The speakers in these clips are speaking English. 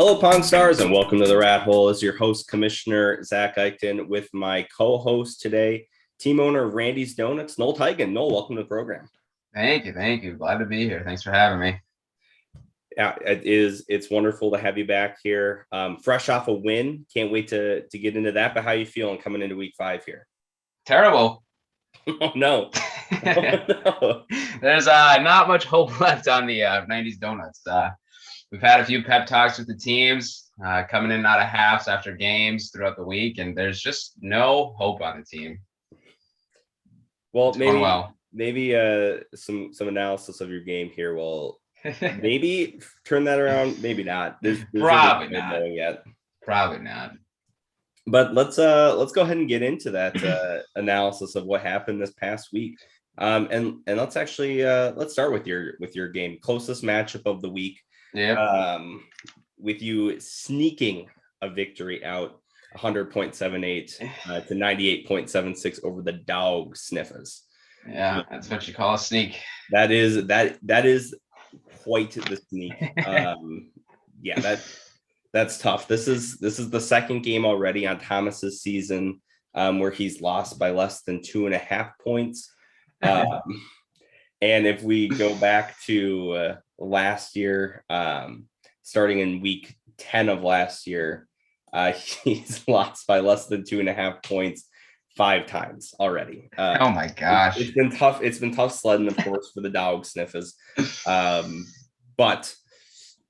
Hello, Pong Stars, and welcome to the Rathole. As your host, Commissioner Zack Eichten, with my co-host today, team owner of Randy's Donuts, Noel Teigen. Noel, welcome to the program. Thank you. Glad to be here. Thanks for having me. Yeah, it's wonderful to have you back here. Fresh off a win. Can't wait to get into that. But how you feeling coming into week 5 here? Terrible. Oh, no. Oh, no. There's not much hope left on the 90s Donuts. We've had a few pep talks with the teams coming in and out of halves after games throughout the week, and there's just no hope on the team. Well, maybe some analysis of your game here will maybe turn that around. Maybe not. There's Probably not. Yet. Probably not. But let's go ahead and get into that analysis of what happened this past week. And let's actually let's start with your game. Closest matchup of the week. Yeah. With you sneaking a victory out 100.78 to 98.76 over the dog sniffers. Yeah, that's what you call a sneak. That is quite the sneak. Yeah, that's tough. This is the second game already on Thomas's season where he's lost by less than 2.5 points. And if we go back to last year, starting in week 10 of last year, he's lost by less than 2.5 points 5 times already. Oh my gosh. It's been tough. It's been tough sledding, of course, for the dog sniffers. But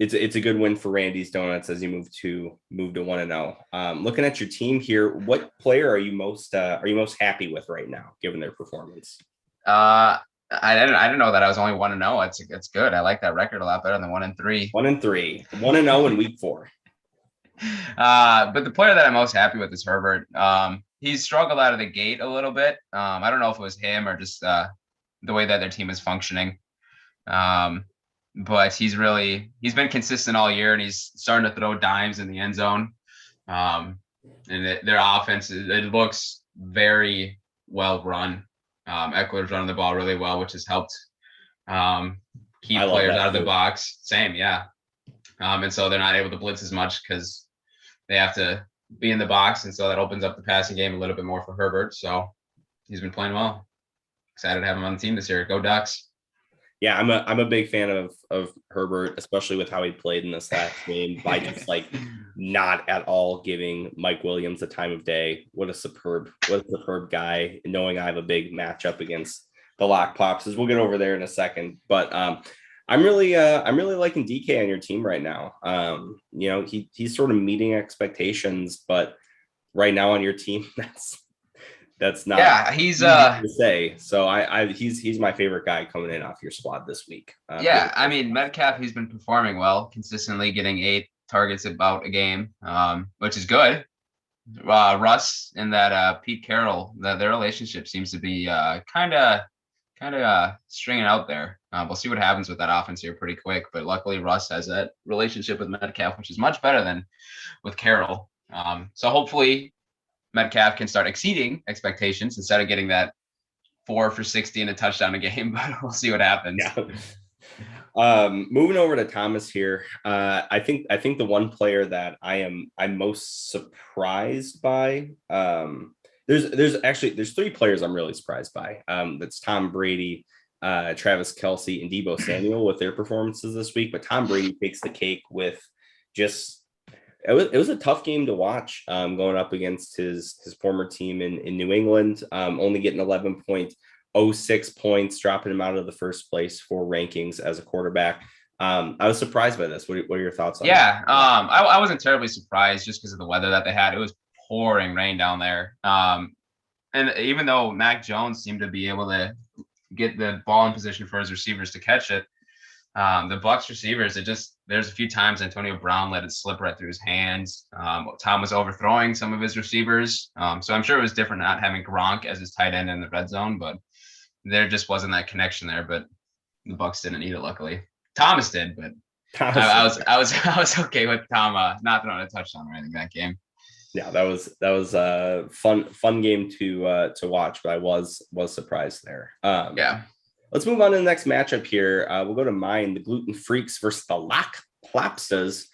it's a good win for Randy's Donuts as you move to 1-0. Looking at your team here, what player are you most happy with right now, given their performance? I didn't know that I was only 1-0. It's good. I like that record a lot better than 1-3. 1-3, 1-0 in week 4. But the player that I'm most happy with is Herbert. He's struggled out of the gate a little bit. I don't know if it was him or just the way that their team is functioning. But he's been consistent all year, and he's starting to throw dimes in the end zone. And their offense, it looks very well run. Eckler's running the ball really well, which has helped keep players out of the box. Same, yeah. And so they're not able to blitz as much because they have to be in the box, and so that opens up the passing game a little bit more for Herbert. So he's been playing well. Excited to have him on the team this year. Go Ducks! Yeah, I'm a big fan of Herbert, especially with how he played in this last game by just not at all giving Mike Williams the time of day. What a superb guy. Knowing I have a big matchup against the Lock Pops, as we'll get over there in a second. But I'm really liking DK on your team right now. He's sort of meeting expectations, but right now on your team, that's not. Yeah, he's to say. So he's my favorite guy coming in off your squad this week. I mean, Metcalf, he's been performing well, consistently getting 8 targets about a game, which is good. Russ and that Pete Carroll, their relationship seems to be kind of stringing out there. We'll see what happens with that offense here pretty quick, but luckily Russ has that relationship with Metcalf, which is much better than with Carroll. So hopefully Metcalf can start exceeding expectations instead of getting that 4 for 60 and a touchdown a game, but we'll see what happens. Yeah. Moving over to Thomas here. I think the one player that I'm most surprised by, there's 3 players I'm really surprised by. That's Tom Brady, Travis Kelce, and Deebo Samuel with their performances this week. But Tom Brady takes the cake with just it was a tough game to watch going up against his former team in New England, only getting 11.06 points, dropping him out of the first place for rankings as a quarterback. I was surprised by this. What are your thoughts on that? I wasn't terribly surprised just because of the weather that they had. It was pouring rain down there. And even though Mac Jones seemed to be able to get the ball in position for his receivers to catch it, the Bucs receivers, there's a few times Antonio Brown let it slip right through his hands. Tom was overthrowing some of his receivers. So I'm sure it was different not having Gronk as his tight end in the red zone, but there just wasn't that connection there. But the Bucs didn't need it, luckily. Thomas did, but I was okay with Tom not throwing a touchdown or anything that game. Yeah, that was a fun game to watch, but I was surprised there. Let's move on to the next matchup here. We'll go to mine, the Gluten Freaks versus the Lock Plopstas.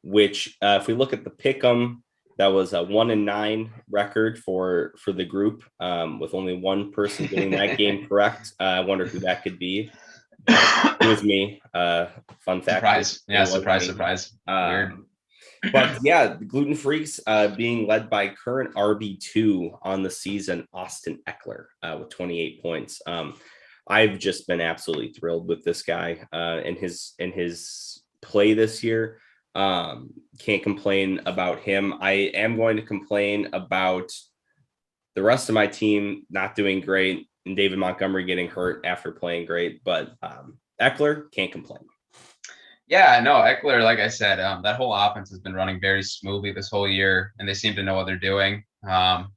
which if we look at the pick'em, that was a 1-9 record for the group, with only one person getting that game correct. I wonder who that could be. It was me. Fun fact. Surprise. Yeah, surprise. Weird. But yeah, Gluten Freaks being led by current RB2 on the season, Austin Eckler, with 28 points. I've just been absolutely thrilled with this guy and his play this year. Can't complain about him. I am going to complain about the rest of my team not doing great and David Montgomery getting hurt after playing great, but Eckler can't complain. Yeah, no, Eckler, like I said, that whole offense has been running very smoothly this whole year, and they seem to know what they're doing. But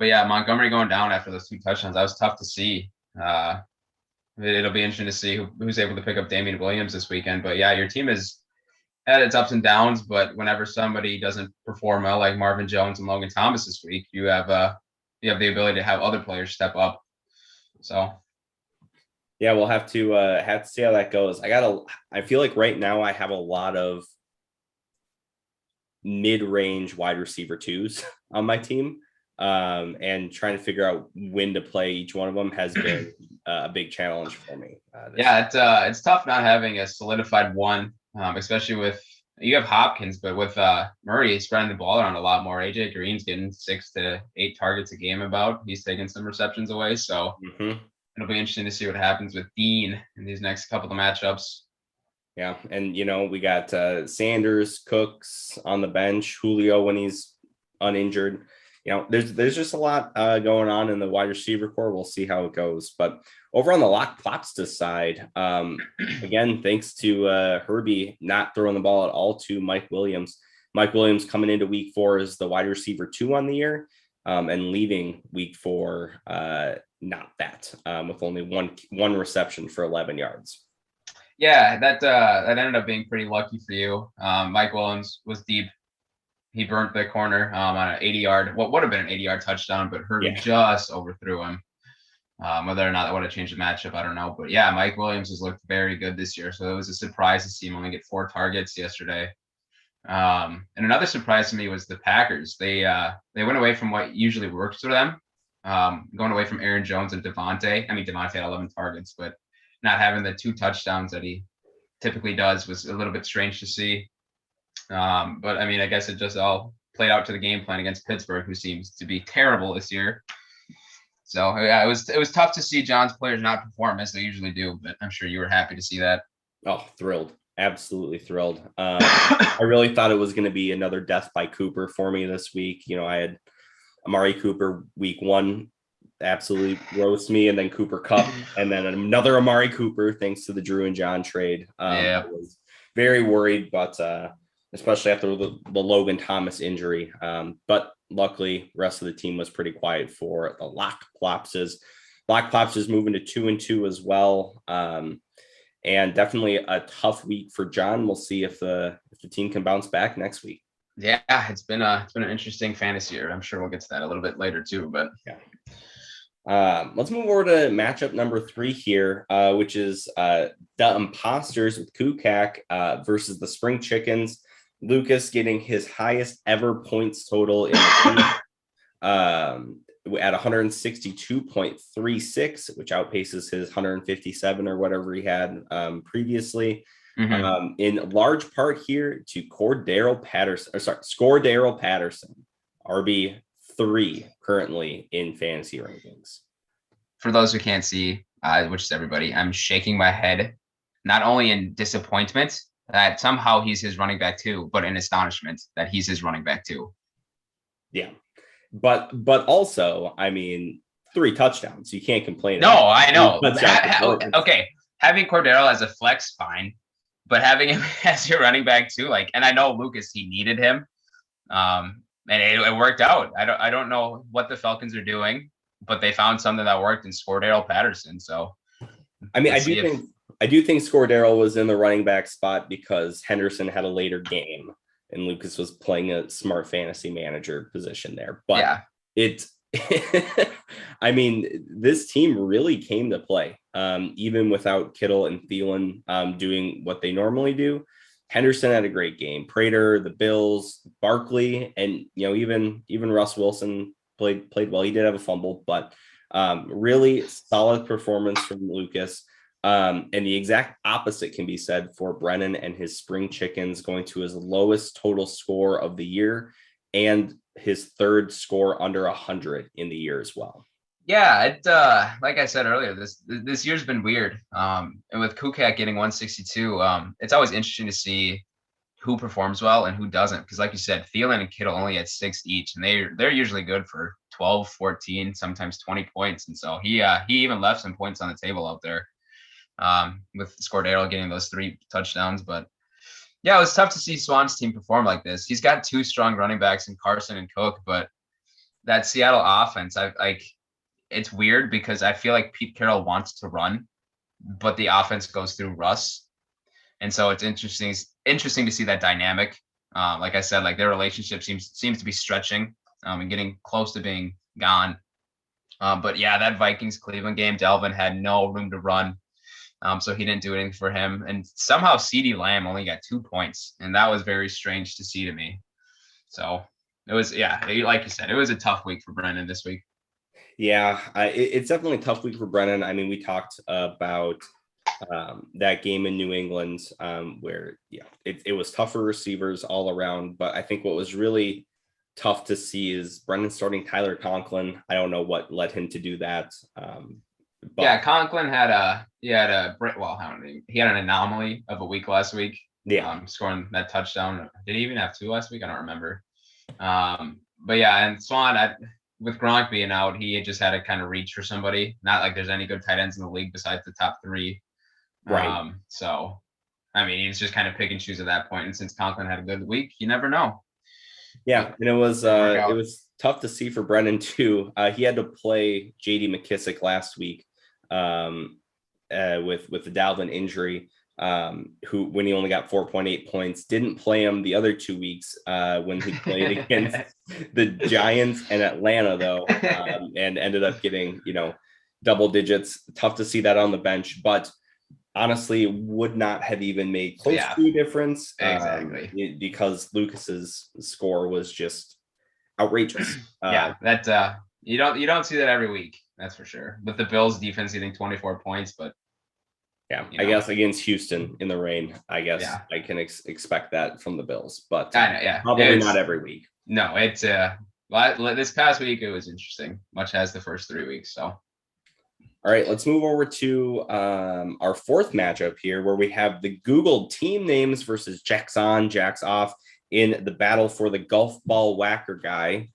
yeah, Montgomery going down after those 2 touchdowns, that was tough to see. It'll be interesting to see who's able to pick up Damian Williams this weekend. But yeah, your team has had its ups and downs, but whenever somebody doesn't perform well, like Marvin Jones and Logan Thomas this week, you have the ability to have other players step up. So yeah, we'll have to see how that goes. I feel like right now I have a lot of mid-range wide receiver 2s on my team. And trying to figure out when to play each one of them has been a big challenge for me. It's tough not having a solidified one, especially with you have Hopkins, but with Murray spreading the ball around a lot more. AJ Green's getting 6 to 8 targets a game. He's taking some receptions away, so it'll be interesting to see what happens with Dean in these next couple of matchups. Yeah, and we got Sanders, Cooks on the bench, Julio when he's uninjured. There's just a lot going on in the wide receiver core. We'll see how it goes. But over on the Lock Plopsta side, again, thanks to Herbie not throwing the ball at all to Mike Williams. Mike Williams coming into week 4 as the wide receiver 2 on the year, and leaving week 4 not that, with only one reception for 11 yards. Yeah, that ended up being pretty lucky for you. Mike Williams was deep. He burnt the corner on an 80-yard, what would have been an 80-yard touchdown, but Herbie just overthrew him. Whether or not that would have changed the matchup, I don't know. But yeah, Mike Williams has looked very good this year. So it was a surprise to see him only get 4 targets yesterday. And another surprise to me was the Packers. They went away from what usually works for them, going away from Aaron Jones and Devontae. I mean, Devontae had 11 targets, but not having the 2 touchdowns that he typically does was a little bit strange to see. But I mean, I guess it just all played out to the game plan against Pittsburgh, who seems to be terrible this year. So yeah, it was tough to see John's players not perform as they usually do, but I'm sure you were happy to see that. Oh, thrilled. Absolutely thrilled. I really thought it was going to be another death by Cooper for me this week. I had Amari Cooper week 1 absolutely roast me, and then Cooper Kupp, and then another Amari Cooper thanks to the Drew and John trade. I was very worried, but especially after the Logan Thomas injury. But luckily, the rest of the team was pretty quiet for the Lock Plopses. Lock Plopses moving to 2-2 as well. And definitely a tough week for John. We'll see if the team can bounce back next week. Yeah, it's been an interesting fantasy year. I'm sure we'll get to that a little bit later too. But yeah. Let's move over to matchup number 3 here, which is the Imposters with Kukak versus the Spring Chickens. Lucas getting his highest ever points total in the at 162.36, which outpaces his 157 or whatever he had previously. In large part here to Scordero Patterson, RB3 currently in fantasy rankings. For those who can't see, which is everybody, I'm shaking my head, not only in disappointment that somehow he's his running back too, but in astonishment that he's his running back too. Yeah. But also, I mean, 3 touchdowns. You can't complain. No, I know. Okay. Having Cordero as a flex, fine. But having him as your running back too, and I know Lucas, he needed him. And it worked out. I don't know what the Falcons are doing, but they found something that worked in Scordero Patterson. So I mean, I do think Scordero was in the running back spot because Henderson had a later game and Lucas was playing a smart fantasy manager position there. But yeah, I mean, this team really came to play, even without Kittle and Thielen doing what they normally do. Henderson had a great game. Prater, the Bills, Barkley, and even Russ Wilson played well. He did have a fumble, but really solid performance from Lucas. And the exact opposite can be said for Brennan and his Spring Chickens, going to his lowest total score of the year and his third score under 100 in the year as well. Yeah, it like I said earlier, this year's been weird. And with Kukat getting 162, it's always interesting to see who performs well and who doesn't. Because like you said, Thielen and Kittle only had 6 each, and they're usually good for 12, 14, sometimes 20 points. And so he even left some points on the table out there with Scordero getting those 3 touchdowns. But yeah, it was tough to see Swan's team perform like this. He's got 2 strong running backs in Carson and Cook, but that Seattle offense, it's weird because I feel like Pete Carroll wants to run, but the offense goes through Russ. And so it's interesting to see that dynamic. Like I said, like their relationship seems to be stretching and getting close to being gone. But yeah, that Vikings Cleveland game, Delvin had no room to run. So he didn't do anything for him. And somehow CeeDee Lamb only got 2 points. And that was very strange to see to me. So it was, like you said, it was a tough week for Brennan this week. Yeah, it's definitely a tough week for Brennan. I mean, we talked about that game in New England where, it was tough for receivers all around. But I think what was really tough to see is Brennan starting Tyler Conklin. I don't know what led him to do that. But Conklin had he had an anomaly of a week last week. Yeah, scoring that touchdown. Did he even have 2 last week? I don't remember. But yeah, and Swan, with Gronk being out, he just had to kind of reach for somebody. Not like there's any good tight ends in the league besides the top 3. Right. So, I mean, he's just kind of pick and choose at that point. And since Conklin had a good week, you never know. Yeah, and it was tough to see for Brennan too. He had to play J.D. McKissick last week with the Dalvin injury. Who, when he only got 4.8 points, didn't play him the other 2 weeks when he played against the Giants and Atlanta, though, and ended up getting, double digits. Tough to see that on the bench, but honestly, would not have even made close to a difference. Exactly. Because Lucas's score was just outrageous. That you don't see that every week. That's for sure. With the Bills defense getting 24 points, but yeah, I guess against Houston in the rain, I can expect that from the Bills, but probably not every week. No, it's this past week it was interesting, much as the first 3 weeks. So, all right, let's move over to our 4th matchup here, where we have the Googled team names versus Jack's on, Jack's off in the battle for the golf ball whacker guy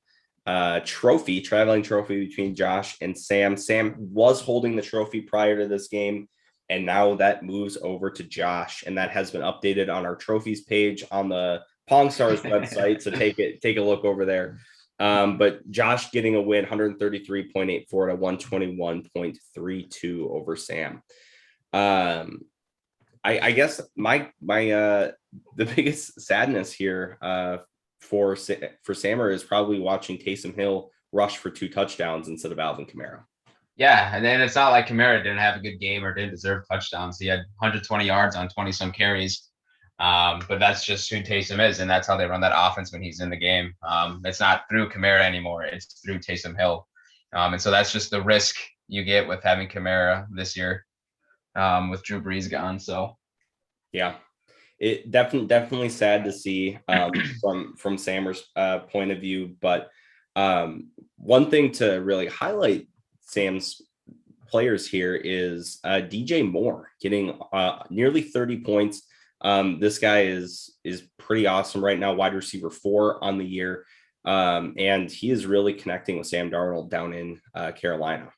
traveling trophy between Josh and Sam. Sam was holding the trophy prior to this game, and now that moves over to Josh, and that has been updated on our trophies page on the Pong Stars website. So take a look over there. But Josh getting a win, 133.84 to 121.32 over Sam. I guess the biggest sadness here for Sammer is probably watching Taysom Hill rush for 2 touchdowns instead of Alvin Kamara. Yeah, and then it's not like Kamara didn't have a good game or didn't deserve touchdowns. He had 120 yards on 20-some carries. But that's just who Taysom is, and that's how they run that offense when he's in the game. It's not through Kamara anymore. It's through Taysom Hill. And so that's just the risk you get with having Kamara this year with Drew Brees gone. So, yeah, it definitely sad to see from Sammer's point of view. But one thing to really highlight Sam's players here is DJ Moore getting nearly 30 points. This guy is pretty awesome right now, wide receiver 4 on the year. And he is really connecting with Sam Darnold down in Carolina.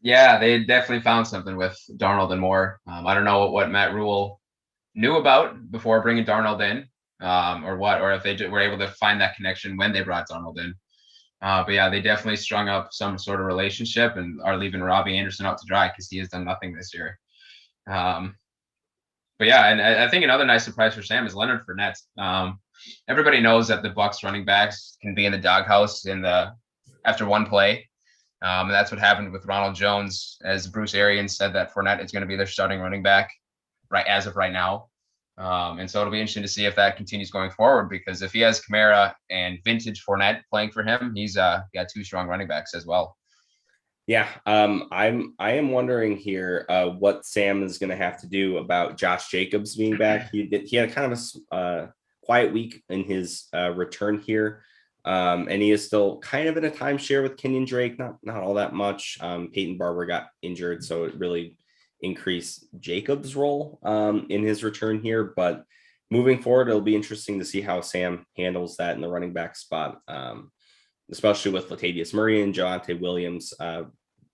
Yeah, they definitely found something with Darnold and Moore. I don't know what Matt Rule knew about before bringing Darnold in, or if they were able to find that connection when they brought Darnold in. But yeah, they definitely strung up some sort of relationship and are leaving Robbie Anderson out to dry because he has done nothing this year. But yeah, and I think another nice surprise for Sam is Leonard Fournette. Everybody knows that the Bucs running backs can be in the doghouse after one play. And that's what happened with Ronald Jones, as Bruce Arians said that Fournette is going to be their starting running back right as of right now. And so it'll be interesting to see if that continues going forward, because if he has Kamara and vintage Fournette playing for him, he's got two strong running backs as well. Yeah, I am wondering here what Sam is going to have to do about Josh Jacobs being back. He had kind of a quiet week in his return here, and he is still kind of in a timeshare with Kenyon Drake. Not all that much. Peyton Barber got injured, so it really increased Jacobs' role in his return here. But moving forward, it'll be interesting to see how Sam handles that in the running back spot. Especially with Latavius Murray and Javonte Williams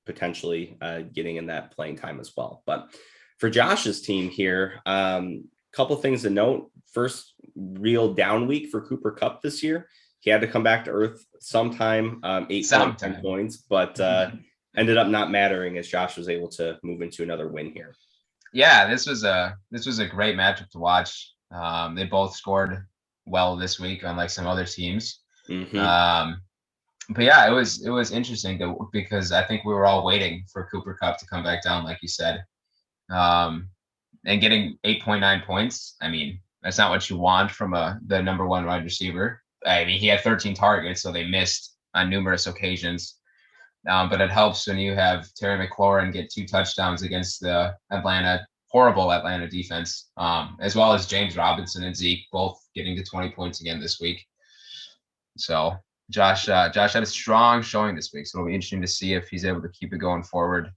potentially getting in that playing time as well. But for Josh's team here, couple things to note. First, real down week for Cooper Kupp this year. He had to come back to earth sometime, 8 points, but ended up not mattering as Josh was able to move into another win here. Yeah, this was a great matchup to watch. They both scored well this week, unlike some other teams. Mm-hmm. But yeah, it was interesting because I think we were all waiting for Cooper Kupp to come back down, like you said, and getting 8.9 points. I mean, that's not what you want from the number one wide receiver. I mean, he had 13 targets, so they missed on numerous occasions. But it helps when you have Terry McLaurin get 2 touchdowns against the horrible Atlanta defense, as well as James Robinson and Zeke both getting to 20 points again this week. So Josh had a strong showing this week, so it'll be interesting to see if he's able to keep it going forward,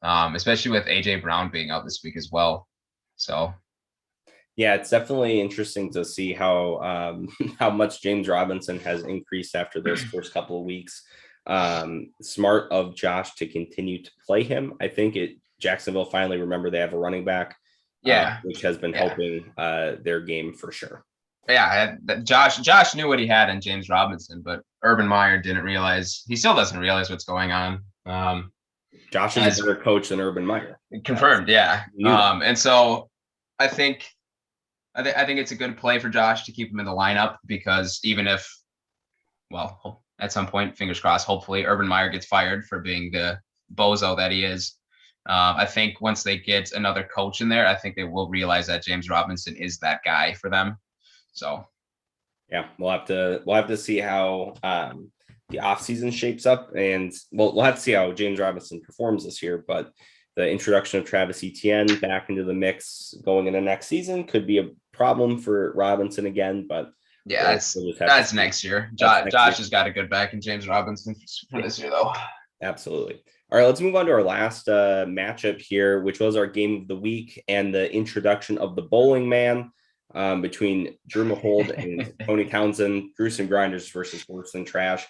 especially with AJ Brown being out this week as well. So yeah, it's definitely interesting to see how how much James Robinson has increased after those first couple of weeks. Smart of Josh to continue to play him. I think Jacksonville finally remember they have a running back, which has been helping their game for sure. Yeah, Josh knew what he had in James Robinson, but Urban Meyer didn't realize. He still doesn't realize what's going on. Josh is a better coach than Urban Meyer. Confirmed, yeah. And so I think it's a good play for Josh to keep him in the lineup, because even if, well, at some point, fingers crossed, hopefully Urban Meyer gets fired for being the bozo that he is. I think once they get another coach in there, I think they will realize that James Robinson is that guy for them. So, yeah, we'll have to see how the offseason shapes up, and we'll have to see how James Robinson performs this year. But the introduction of Travis Etienne back into the mix going into next season could be a problem for Robinson again. But yeah, that's next year. Josh has got a good back in James Robinson for this year, though. Absolutely. All right, let's move on to our last matchup here, which was our game of the week and the introduction of the bowling man. Between Drew Mahowald and Tony Townsend, Gruesome Grinders versus Worse Than Trash.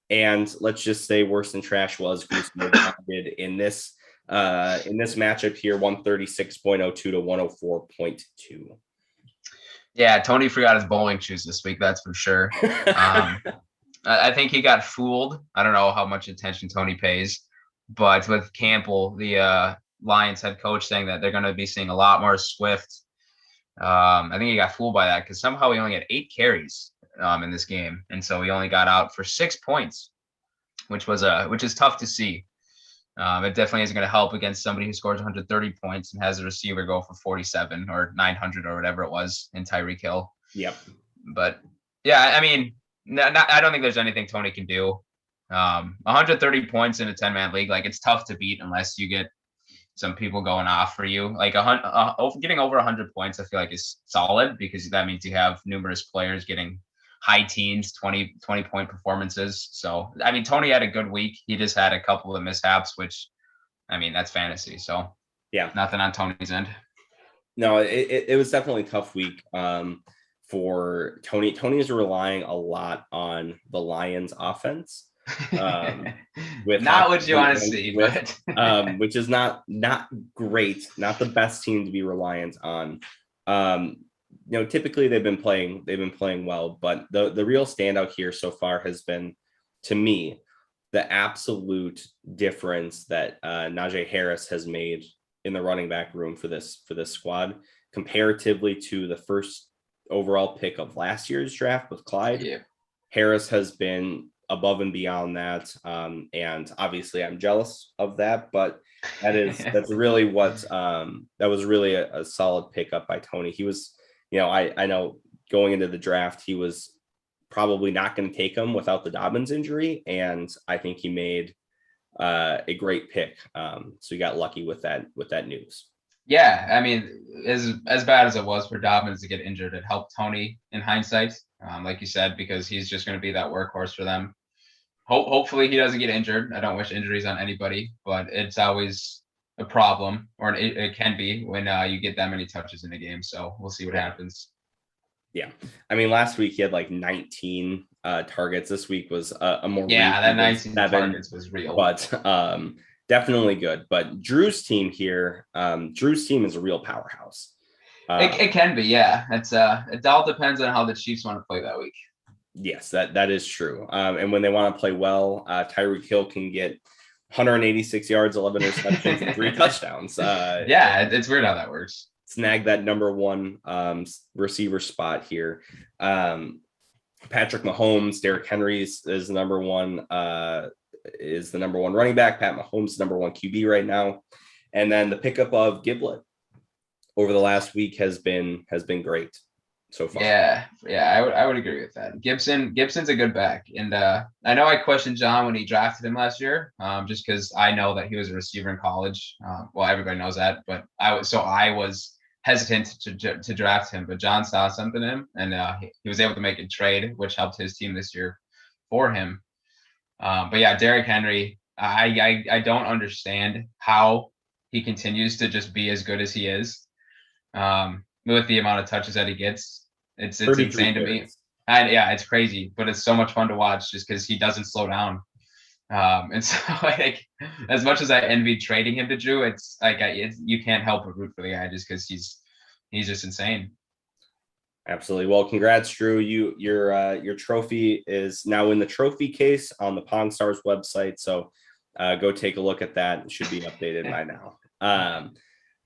And let's just say Worse Than Trash was Gruesome Grinded in this matchup here, 136.02 to 104.2. Yeah, Tony forgot his bowling shoes this week, that's for sure. I think he got fooled. I don't know how much attention Tony pays, but with Campbell, the Lions head coach, saying that they're going to be seeing a lot more Swift. I think he got fooled by that because somehow he only had 8 carries in this game, and so he only got out for 6 points, which is tough to see. It definitely isn't going to help against somebody who scores 130 points and has a receiver go for 47 or 900 or whatever it was in Tyreek Hill. Yep. But yeah, I mean, I don't think there's anything Tony can do. 130 points in a 10-man league, like, it's tough to beat unless you get some people going off for you. Like getting over 100 points, I feel like is solid, because that means you have numerous players getting high teens, 20 point performances. So, I mean, Tony had a good week. He just had a couple of mishaps, which, I mean, that's fantasy. So yeah, nothing on Tony's end. No, it was definitely a tough week for Tony. Tony is relying a lot on the Lions offense. With not what you want to see, but which is not great, not the best team to be reliant on. Typically they've been playing well, but the real standout here so far has been, to me, the absolute difference that Najee Harris has made in the running back room for this squad comparatively to the first overall pick of last year's draft with Clyde. Yeah. Harris has been above and beyond that. And obviously I'm jealous of that, but that's really what that was really a solid pickup by Tony. He was I know going into the draft, he was probably not going to take him without the Dobbins injury. And I think he made a great pick. So he got lucky with that news. Yeah, I mean, as bad as it was for Dobbins to get injured, it helped Tony in hindsight, like you said, because he's just going to be that workhorse for them. Hopefully he doesn't get injured. I don't wish injuries on anybody, but it's always a problem, or it can be when you get that many touches in a game. So we'll see what happens. Yeah. I mean, last week he had like 19 targets. This week was a more that 19 targets was real. But definitely good. But Drew's team here, Drew's team is a real powerhouse. It can be, yeah. It all depends on how the Chiefs want to play that week. Yes, that is true. And when they want to play well, Tyreek Hill can get 186 yards, 11 receptions, and 3 touchdowns. It's weird how that works. Snag that number one receiver spot here. Patrick Mahomes, Derrick Henry is the number one running back. Pat Mahomes number one QB right now, and then the pickup of Giblet over the last week has been great so far. Yeah, I would agree with that. Gibson's a good back, and I know I questioned John when he drafted him last year, just because I know that he was a receiver in college. Well, everybody knows that, but I was hesitant to draft him, but John saw something in him, and he was able to make a trade, which helped his team this year for him. But yeah, Derrick Henry, I don't understand how he continues to just be as good as he is, with the amount of touches that he gets. It's insane to me. And yeah, it's crazy, but it's so much fun to watch just because he doesn't slow down. And so like, as much as I envy trading him to Drew, it's like you can't help but root for the guy just because he's just insane. Absolutely. Well, congrats, Drew. Your trophy is now in the trophy case on the Pawn Stars website. So go take a look at that. It should be updated by now.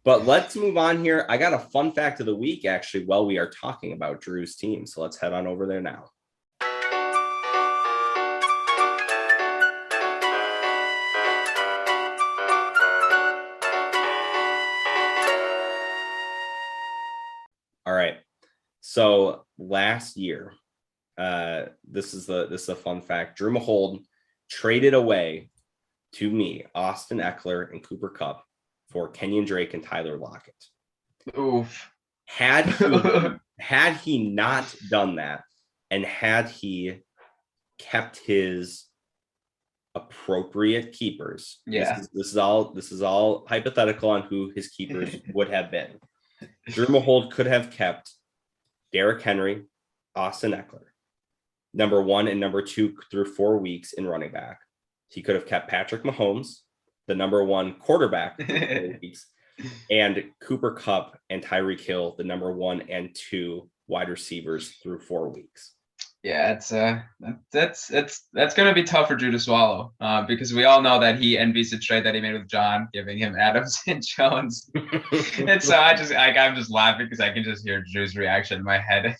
But let's move on here. I got a fun fact of the week, actually, while we are talking about Drew's team. So let's head on over there now. All right. So last year, this is a fun fact. Drew Mahold traded away to me Austin Eckler and Cooper Kupp for Kenyon Drake and Tyler Lockett. Oof. Had he not done that, and had he kept his appropriate keepers, this is all hypothetical on who his keepers would have been. Drew Mahold could have kept Derrick Henry, Austin Eckler, number 1 and number 2 through 4 weeks in running back. He could have kept Patrick Mahomes, the number 1 quarterback for 4 weeks, and Cooper Kupp and Tyreek Hill, the number 1 and 2 wide receivers through 4 weeks. Yeah, that's going to be tough for Drew to swallow, because we all know that he envies the trade that he made with John, giving him Adams and Jones. And so I'm just laughing because I can just hear Drew's reaction in my head.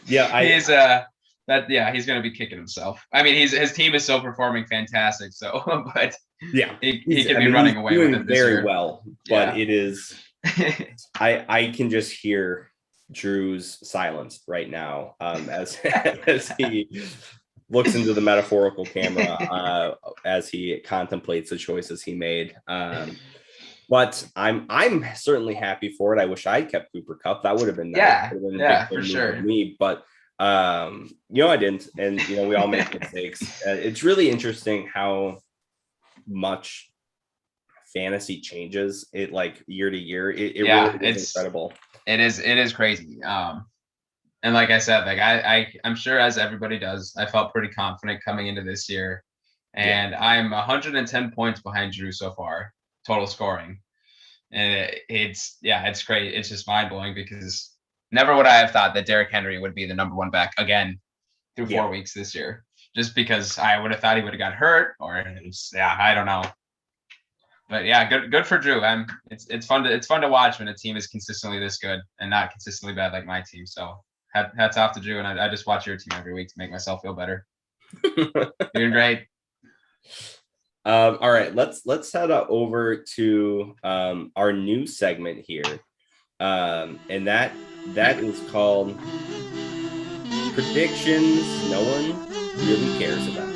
Yeah, he's going to be kicking himself. I mean, his team is so performing fantastic. So, but yeah, he could be running away with it this very year. well. But it is, I can just hear Drew's silence right now as he looks into the metaphorical camera as he contemplates the choices he made. But I'm certainly happy for it. I wish I'd kept Cooper Kupp. That would have been nice. For sure. Me, but I didn't, and we all make mistakes. It's really interesting how much fantasy changes it like year to year. It really is incredible. It is crazy. And like I said, like I'm sure, as everybody does, I felt pretty confident coming into this year, and I'm 110 points behind Drew so far, total scoring. And it's great. It's just mind blowing because never would I have thought that Derrick Henry would be the number 1 back again through 4 weeks this year, just because I would have thought he would have got hurt, or I don't know. But yeah, good for Drew. It's fun to watch when a team is consistently this good and not consistently bad like my team. So hats off to Drew, and I just watch your team every week to make myself feel better. Doing great. All right, let's head over to our new segment here. And that is called predictions no one really cares about.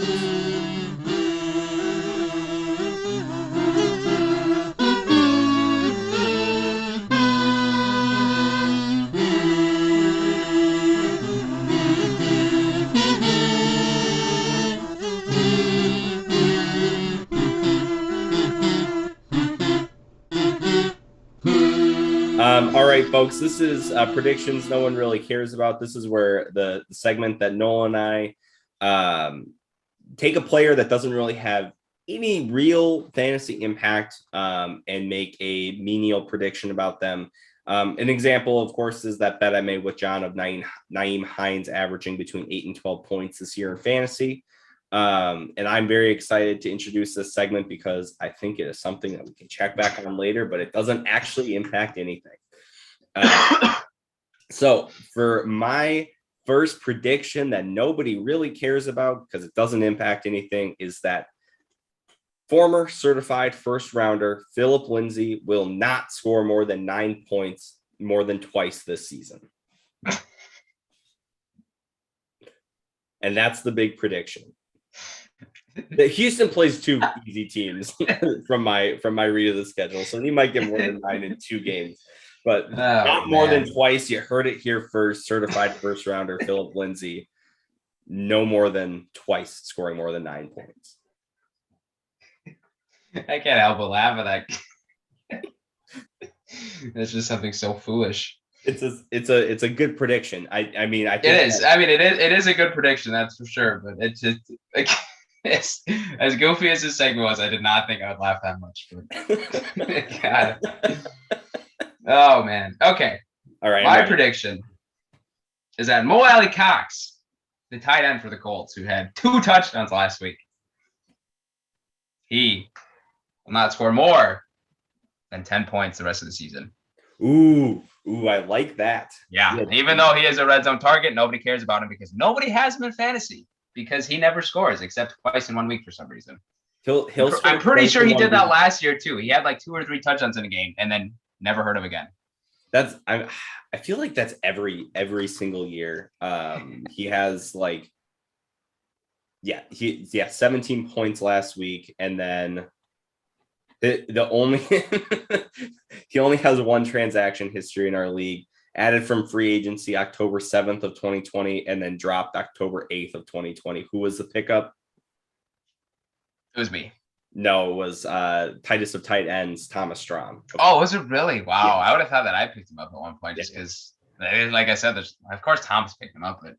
All right, folks, this is predictions no one really cares about. This is where the segment that Noel and I take a player that doesn't really have any real fantasy impact and make a menial prediction about them. An example, of course, is that bet I made with John of Nyheim Hines averaging between 8 and 12 points this year in fantasy. And I'm very excited to introduce this segment because I think it is something that we can check back on later, but it doesn't actually impact anything. So for my first prediction that nobody really cares about because it doesn't impact anything is that former certified first rounder Philip Lindsay will not score more than 9 points more than twice this season. And that's the big prediction. The Houston plays two easy teams from my read of the schedule, so he might get more than 9 in 2 games, but not more than twice. You heard it here first. Certified first rounder Philip Lindsay, no more than twice scoring more than 9 points. I can't help but laugh at that. That's just something so foolish. It's a good prediction. I mean, I think it is. I mean, it is a good prediction, that's for sure. But it's just like, it's, as goofy as this segment was, I did not think I would laugh that much. But God. Oh man. Okay. All right. My prediction is that Mo Alley Cox, the tight end for the Colts, who had 2 touchdowns last week, he will not score more than 10 points the rest of the season. Ooh, I like that. Yeah, even though he is a red zone target, nobody cares about him because nobody has him in fantasy because he never scores except twice in 1 week for some reason. I'm pretty sure he did that last year too. He had like 2 or 3 touchdowns in a game and then never heard of again. I feel like that's every single year. He has like 17 points last week, and then the only he only has 1 transaction history in our league, added from free agency October 7th of 2020 and then dropped October 8th of 2020. Who was the pickup? It was me. No, it was tightest of tight ends, Thomas Strom. Oh, was it really? Wow. Yeah. I would have thought that I picked him up at one point just because, like I said, of course Thomas picked him up, but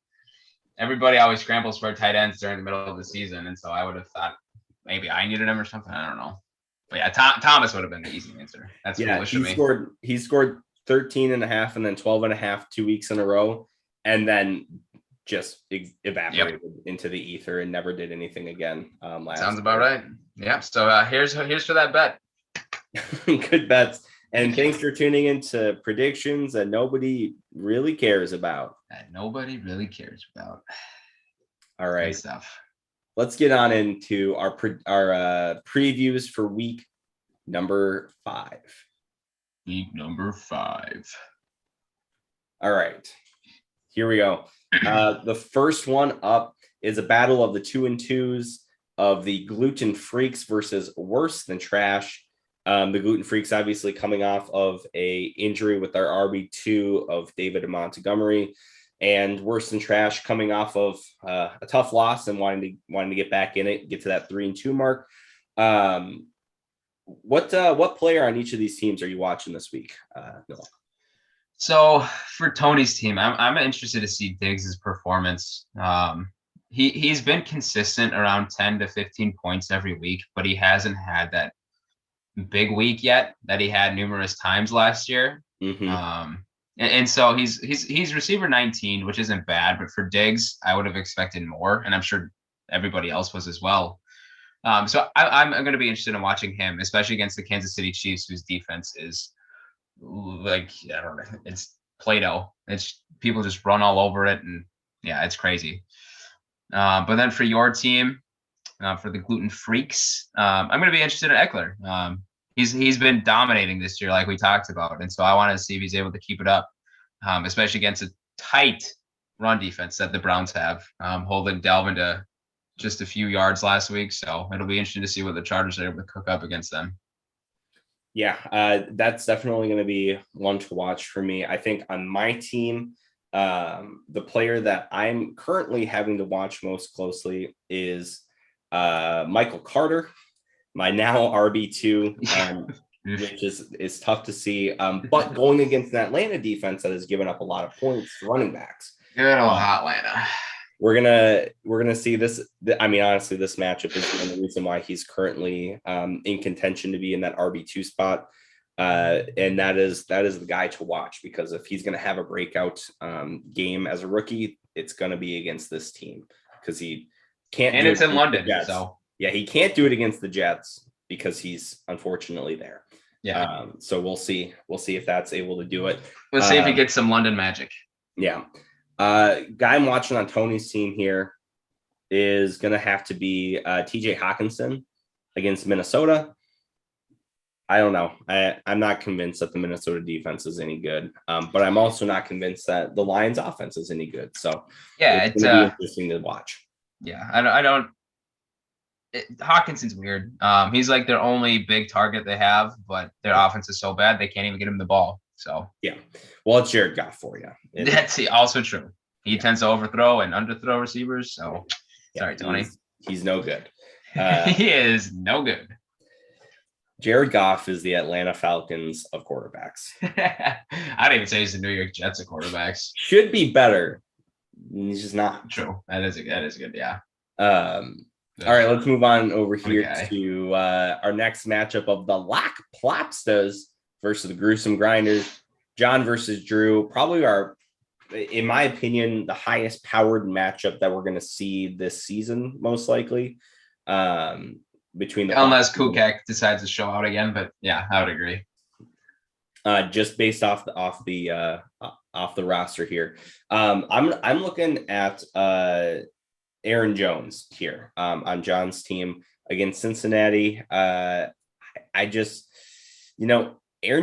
everybody always scrambles for tight ends during the middle of the season. And so I would have thought maybe I needed him or something. I don't know. But yeah, Thomas would have been the easy answer. That's foolish of me. He scored 13 and a half and then 12 and a half 2 weeks in a row, and then just evaporated into the ether and never did anything again. Sounds about right. Yeah. So here's for that bet. Good bets. And thanks for tuning into predictions that nobody really cares about. All right. Good stuff. Let's get on into our previews for week number 5. Week number 5. All right, here we go. The first one up is a battle of the 2 and 2s of the Gluten Freaks versus Worse Than Trash. The Gluten Freaks obviously coming off of a injury with their RB2 of David and Montgomery, and Worse Than Trash coming off of a tough loss and wanting to get back in it, get to that 3-2 mark. What player on each of these teams are you watching this week, Noel? So for Tony's team, I'm interested to see Diggs' performance. He's been consistent around 10 to 15 points every week, but he hasn't had that big week yet that he had numerous times last year. Mm-hmm. And so he's receiver 19, which isn't bad, but for Diggs, I would have expected more, and I'm sure everybody else was as well. So I'm going to be interested in watching him, especially against the Kansas City Chiefs, whose defense is like, I don't know, it's Play-Doh. It's people just run all over it, and yeah, it's crazy. But then for your team, for the Gluten Freaks, I'm going to be interested in Eckler. He's been dominating this year, like we talked about, and so I want to see if he's able to keep it up, especially against a tight run defense that the Browns have, holding Dalvin to just a few yards last week. So it'll be interesting to see what the Chargers are able to cook up against them. Yeah, that's definitely going to be one to watch for me. I think on my team, the player that I'm currently having to watch most closely is Michael Carter, my now RB2, which is tough to see. But going against an Atlanta defense that has given up a lot of points to running backs. Good old Atlanta. We're gonna see this. I mean, honestly, this matchup is the reason why he's currently in contention to be in that RB2 spot. And that is the guy to watch, because if he's going to have a breakout game as a rookie, it's going to be against this team, because he can't. And it's in London, so yeah, he can't do it against the Jets because he's unfortunately there. Yeah. So we'll see if that's able to do it. Let's see if he gets some London magic. Yeah. Guy I'm watching on Tony's team here is going to have to be TJ Hawkinson against Minnesota. I don't know. I'm not convinced that the Minnesota defense is any good, but I'm also not convinced that the Lions offense is any good. So yeah, it's going to be interesting to watch. Yeah, I don't. Hawkinson's weird. He's like their only big target they have, but their offense is so bad they can't even get him the ball. So yeah, well, it's Jared Goff for you. That's also true. He tends to overthrow and underthrow receivers. So sorry, Tony. He's no good. He is no good. Jared Goff is the Atlanta Falcons of quarterbacks. I'd even say he's the New York Jets of quarterbacks. Should be better. He's just not. True. That is good. Yeah. All right, let's move on over here to our next matchup of the Lock Plopstas versus the Gruesome Grinders. John versus Drew, probably in my opinion, the highest powered matchup that we're going to see this season, most likely. Between the unless Kukak decides to show out again, but yeah, I would agree. Just based off the roster here, I'm looking at Aaron Jones here on John's team against Cincinnati. Aaron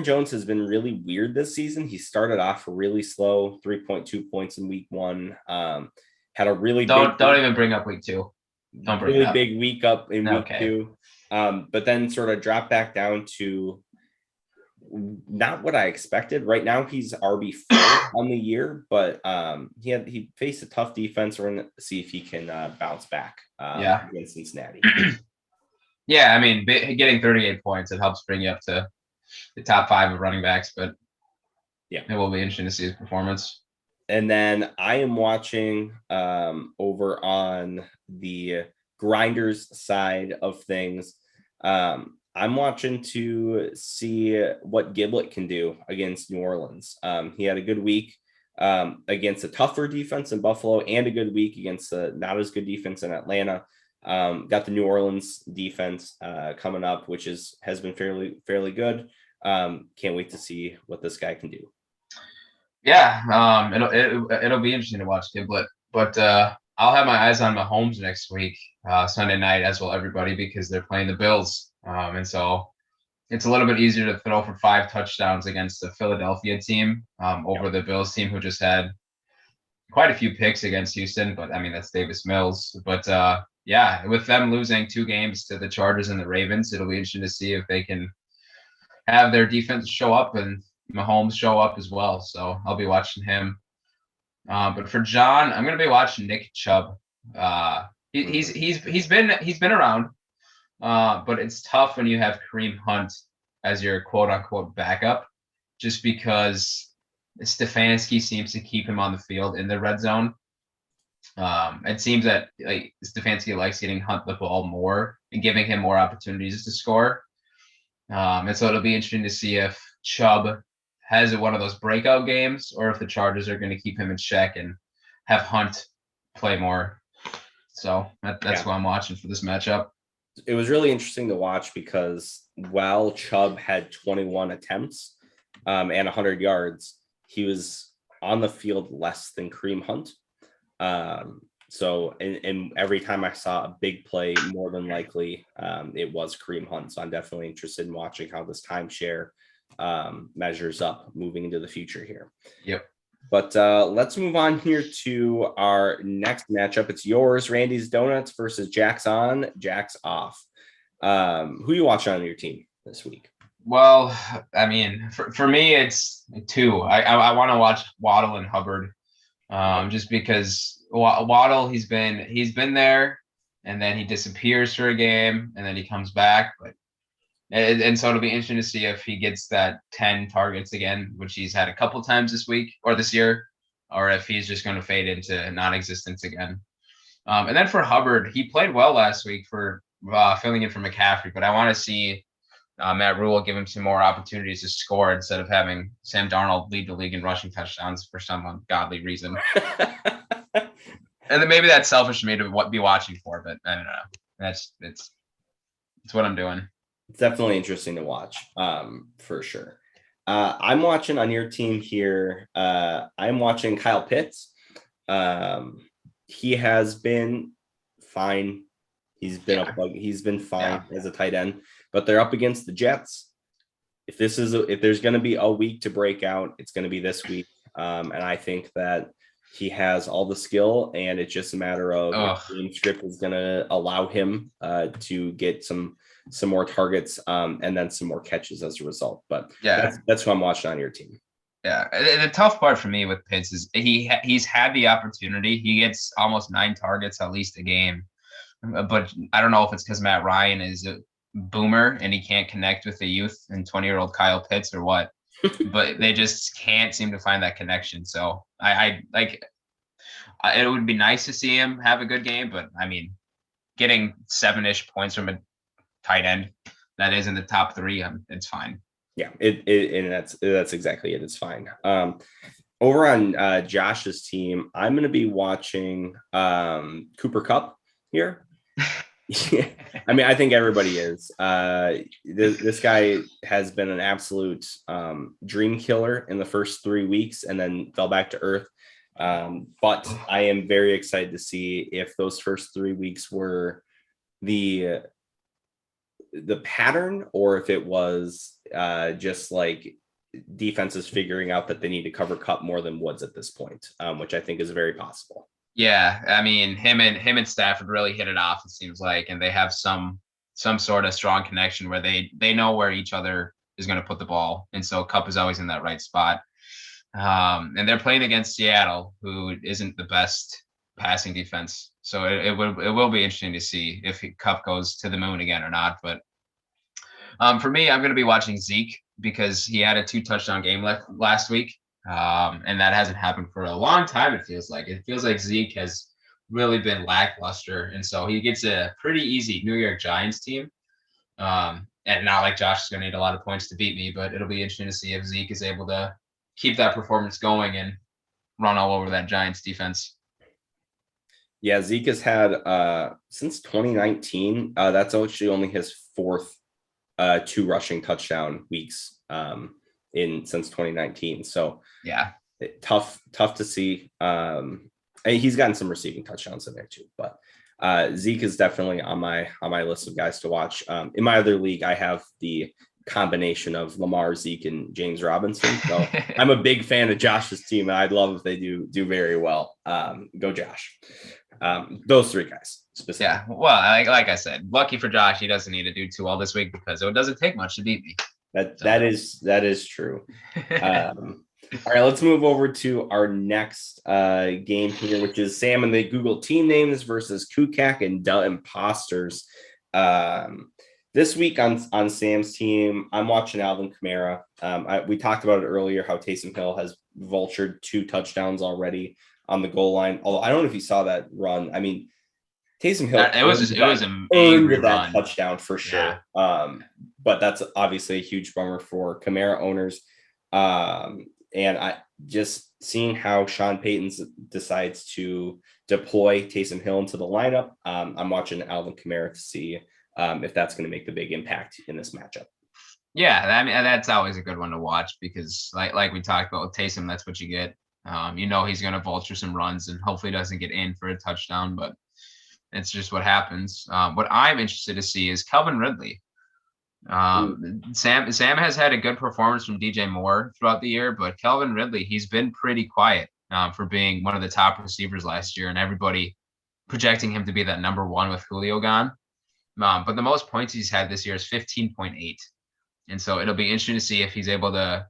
Jones has been really weird this season. He started off really slow, 3.2 points in week 1. Had a really don't even bring up week 2. Don't bring really big week up in week 2. But then sort of dropped back down to not what I expected. Right now he's RB4 on the year, but he faced a tough defense. We're going to see if he can bounce back against Cincinnati. Yeah, I mean, getting 38 points, it helps bring you up to the top 5 of running backs, but yeah, it will be interesting to see his performance. And then I am watching over on the Grinders side of things. I'm watching to see what Giblet can do against New Orleans. He had a good week against a tougher defense in Buffalo and a good week against a not as good defense in Atlanta. Got the New Orleans defense coming up, which has been fairly good. Can't wait to see what this guy can do. Yeah, it'll be interesting to watch Giblet, but I'll have my eyes on Mahomes next week, Sunday night, as will everybody, because they're playing the Bills, and so it's a little bit easier to throw for 5 touchdowns against the Philadelphia team over the Bills team, who just had quite a few picks against Houston. But I mean, that's Davis Mills. But yeah, with them losing 2 games to the Chargers and the Ravens, it'll be interesting to see if they can have their defense show up and Mahomes show up as well. So I'll be watching him. But for John, I'm going to be watching Nick Chubb. He's been around, but it's tough when you have Kareem Hunt as your quote unquote backup, just because Stefanski seems to keep him on the field in the red zone. It seems that Stefanski likes getting Hunt the ball more and giving him more opportunities to score. And so it'll be interesting to see if Chubb has one of those breakout games, or if the Chargers are going to keep him in check and have Hunt play more. So that's what I'm watching for this matchup. It was really interesting to watch because while Chubb had 21 attempts and 100 yards, he was on the field less than Kareem Hunt. So, and every time I saw a big play, more than likely it was Kareem Hunt. So I'm definitely interested in watching how this timeshare measures up moving into the future here. Yep. But let's move on here to our next matchup. It's yours, Randy's Donuts versus Jack's on, Jack's off. Who you watching on your team this week? Well, I mean, for me, it's two. I want to watch Waddle and Hubbard, just because Waddle he's been there, and then he disappears for a game, and then he comes back. But and so it'll be interesting to see if he gets that 10 targets again, which he's had a couple times this week or this year, or if he's just going to fade into non-existence again. And then for Hubbard, he played well last week for filling in for McCaffrey, but I want to see Matt Rule give him some more opportunities to score instead of having Sam Darnold lead the league in rushing touchdowns for some ungodly reason. And then maybe that's selfish of me to be watching for, but I don't know. It's what I'm doing. It's definitely interesting to watch, for sure. I'm watching on your team here. I'm watching Kyle Pitts. He has been fine. He's been fine as a tight end, but they're up against the Jets. If there's going to be a week to break out, it's going to be this week. And I think that he has all the skill, and it's just a matter of if the game script is going to allow him to get some more targets and then some more catches as a result. But that's who I'm watching on your team. Yeah, the tough part for me with Pitts is he's had the opportunity. He gets almost 9 targets at least a game, but I don't know if it's because Matt Ryan is a boomer and he can't connect with the youth and 20-year-old Kyle Pitts or what. But they just can't seem to find that connection. So I like it would be nice to see him have a good game, but I mean, getting 7-ish points from a tight end that is in the top 3, it's fine. Yeah, and that's exactly it. It's fine. Over on Josh's team, I'm going to be watching Cooper Kupp here. Yeah. I mean, I think everybody is. This guy has been an absolute dream killer in the first 3 weeks and then fell back to earth. But I am very excited to see if those first 3 weeks were the pattern or if it was just like defenses figuring out that they need to cover Kupp more than Woods at this point, which I think is very possible. Yeah, I mean, him and Stafford really hit it off, it seems like, and they have some sort of strong connection where they know where each other is going to put the ball, and so Kupp is always in that right spot. And they're playing against Seattle, who isn't the best passing defense, so it will be interesting to see if Kupp goes to the moon again or not. But for me, I'm going to be watching Zeke because he had a 2-touchdown game last week. And that hasn't happened for a long time. It feels like Zeke has really been lackluster. And so he gets a pretty easy New York Giants team. And not like Josh is going to need a lot of points to beat me, but it'll be interesting to see if Zeke is able to keep that performance going and run all over that Giants defense. Yeah, Zeke has had since 2019. That's actually only his 4th 2 rushing touchdown weeks since 2019. So yeah, tough to see. He's gotten some receiving touchdowns in there too, but Zeke is definitely on my list of guys to watch. In my other league, I have the combination of Lamar, Zeke, and James Robinson. So I'm a big fan of Josh's team, and I'd love if they do very well. Go Josh. Those 3 guys specifically. Yeah, well, like I said, lucky for Josh, he doesn't need to do too well this week because it doesn't take much to beat me. That is true. All right, let's move over to our next game here, which is Sam and the Google team names versus Kukak and the Imposters. This week on Sam's team, I'm watching Alvin Kamara. We talked about it earlier, how Taysom Hill has vultured 2 touchdowns already on the goal line. Although I don't know if you saw that run. I mean, Taysom Hill it was an angry run. Touchdown for sure. Yeah. But that's obviously a huge bummer for Kamara owners. And I just seeing how Sean Payton decides to deploy Taysom Hill into the lineup. I'm watching Alvin Kamara to see if that's going to make the big impact in this matchup. Yeah, I mean, that's always a good one to watch because like we talked about with Taysom, that's what you get. He's going to vulture some runs and hopefully doesn't get in for a touchdown, but it's just what happens. What I'm interested to see is Calvin Ridley. Sam has had a good performance from DJ Moore throughout the year, but Calvin Ridley, he's been pretty quiet for being one of the top receivers last year, and everybody projecting him to be that number one with Julio gone. But the most points he's had this year is 15.8. And so it'll be interesting to see if he's able to,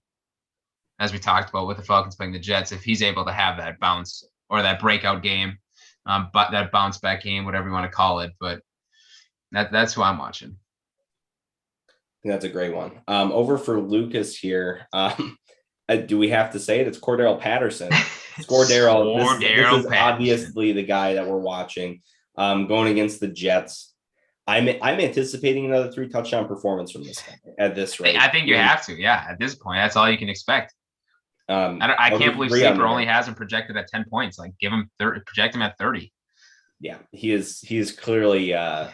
as we talked about with the Falcons playing the Jets, if he's able to have that bounce or that breakout game, but that bounce back game, whatever you want to call it. But that's who I'm watching. That's a great one. Over for Lucas here. Do we have to say it? It's Cordero Patterson. Cordero. This is obviously the guy that we're watching going against the Jets. I'm anticipating another 3 touchdown performance from this guy at this rate. I think you have to. Yeah, at this point, that's all you can expect. I can't believe Sleeper only has him projected at 10 points. Like, give him 30, project him at 30. Yeah, he is clearly. I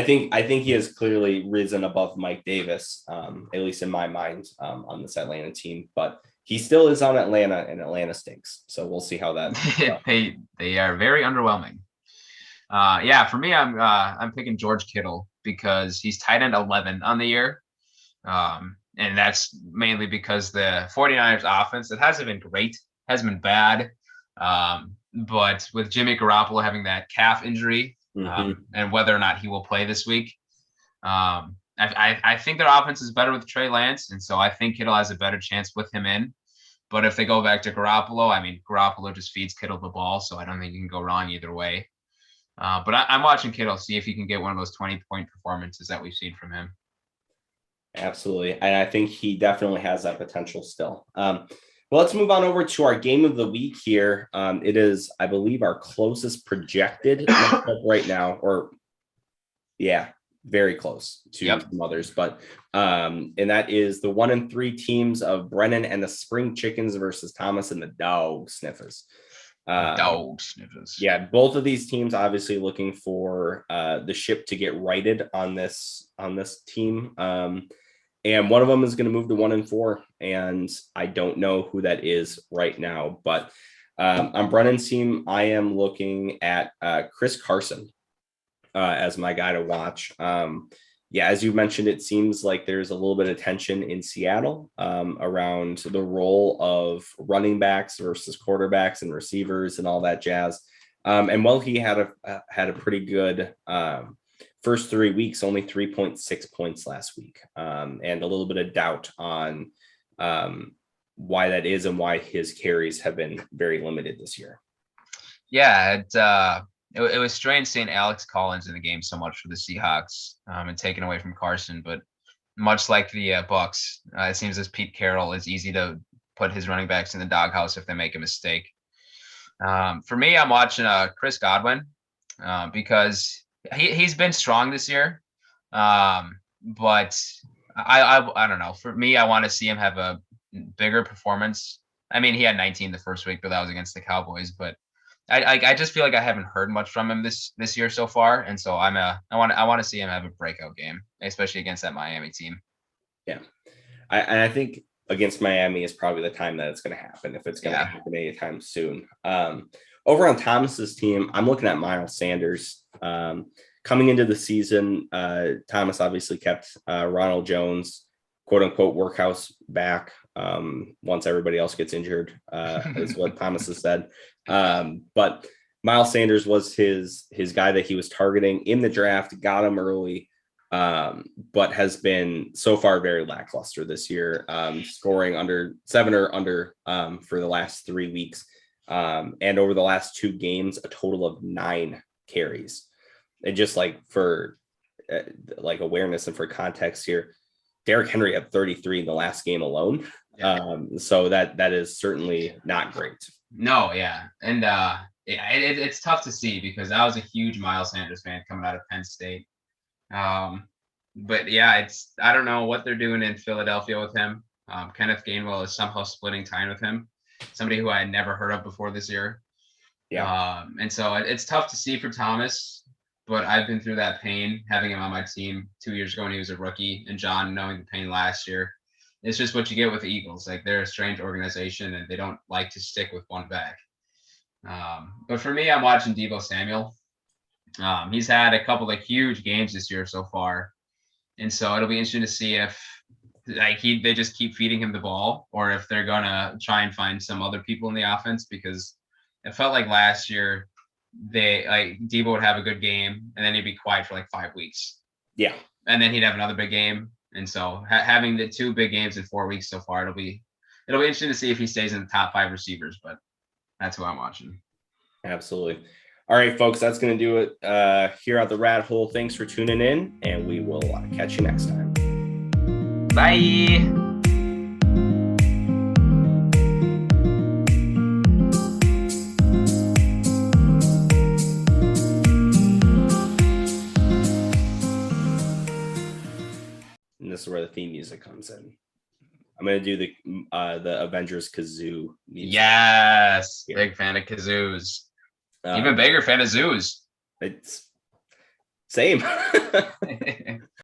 think he has clearly risen above Mike Davis, at least in my mind, on this Atlanta team. But he still is on Atlanta, and Atlanta stinks. So we'll see how that. They are very underwhelming. For me, I'm picking George Kittle because he's tight end 11 on the year. And that's mainly because the 49ers offense, it hasn't been great, hasn't been bad. But with Jimmy Garoppolo having that calf injury, and whether or not he will play this week, I think their offense is better with Trey Lance. And so I think Kittle has a better chance with him in. But if they go back to Garoppolo, Garoppolo just feeds Kittle the ball. So I don't think you can go wrong either way. But I'm watching Kittle, see if he can get one of those 20-point performances that we've seen from him. Absolutely. And I think he definitely has that potential still. Well, let's move on over to our game of the week here. It is, I believe, our closest projected right now, very close to some others. But and that is the 1-3 teams of Brennan and the Spring Chickens versus Thomas and the Dog Sniffers. Yeah, both of these teams obviously looking for the ship to get righted on this team. And one of them is going to move to 1-4, and I don't know who that is right now. But on Brennan's team, I am looking at Chris Carson as my guy to watch. As you mentioned, it seems like there's a little bit of tension in Seattle around the role of running backs versus quarterbacks and receivers and all that jazz. And while he had a pretty good first 3 weeks, only 3.6 points last week, and a little bit of doubt on why that is and why his carries have been very limited this year. Yeah, it was strange seeing Alex Collins in the game so much for the Seahawks and taken away from Carson. But much like the Bucks, it seems as Pete Carroll, it's easy to put his running backs in the doghouse if they make a mistake. For me, I'm watching Chris Godwin because he's been strong this year. But I don't know. For me, I want to see him have a bigger performance. He had 19 the first week, but that was against the Cowboys. But I just feel like I haven't heard much from him this year so far, and so I want to see him have a breakout game, especially against that Miami team. Yeah, I think against Miami is probably the time that it's going to happen, if it's going to happen anytime soon. Over on Thomas's team, I'm looking at Miles Sanders. Coming into the season, Thomas obviously kept Ronald Jones, quote unquote, workhouse back once everybody else gets injured, is what Thomas has said. But Miles Sanders was his guy that he was targeting in the draft, got him early, but has been so far very lackluster this year, scoring under 7 or under for the last 3 weeks. And over the last 2 games, a total of 9 carries. And just like for awareness and for context here, Derrick Henry had 33 in the last game alone. So that is certainly not great. No, yeah. And it's tough to see because I was a huge Miles Sanders fan coming out of Penn State. But yeah, I don't know what they're doing in Philadelphia with him. Kenneth Gainwell is somehow splitting time with him, somebody who I had never heard of before this year. Yeah. And so it's tough to see for Thomas, but I've been through that pain having him on my team 2 years ago when he was a rookie, and John knowing the pain last year. It's just what you get with the Eagles. Like, they're a strange organization, and they don't like to stick with one back. But for me, I'm watching Deebo Samuel. He's had a couple of huge games this year so far, and so it'll be interesting to see if they just keep feeding him the ball, or if they're gonna try and find some other people in the offense, because it felt like last year Deebo would have a good game and then he'd be quiet for like 5 weeks. Yeah. And then he'd have another big game. And so having the 2 big games in 4 weeks so far, it'll be interesting to see if he stays in the top 5 receivers, but that's who I'm watching. Absolutely. All right, folks, that's going to do it here at the Rathole. Thanks for tuning in, and we will catch you next time. Bye. And this is where the theme music comes in. I'm gonna do the Avengers kazoo music. Yes, yeah. Big fan of kazoos. Even bigger fan of zoos. It's same.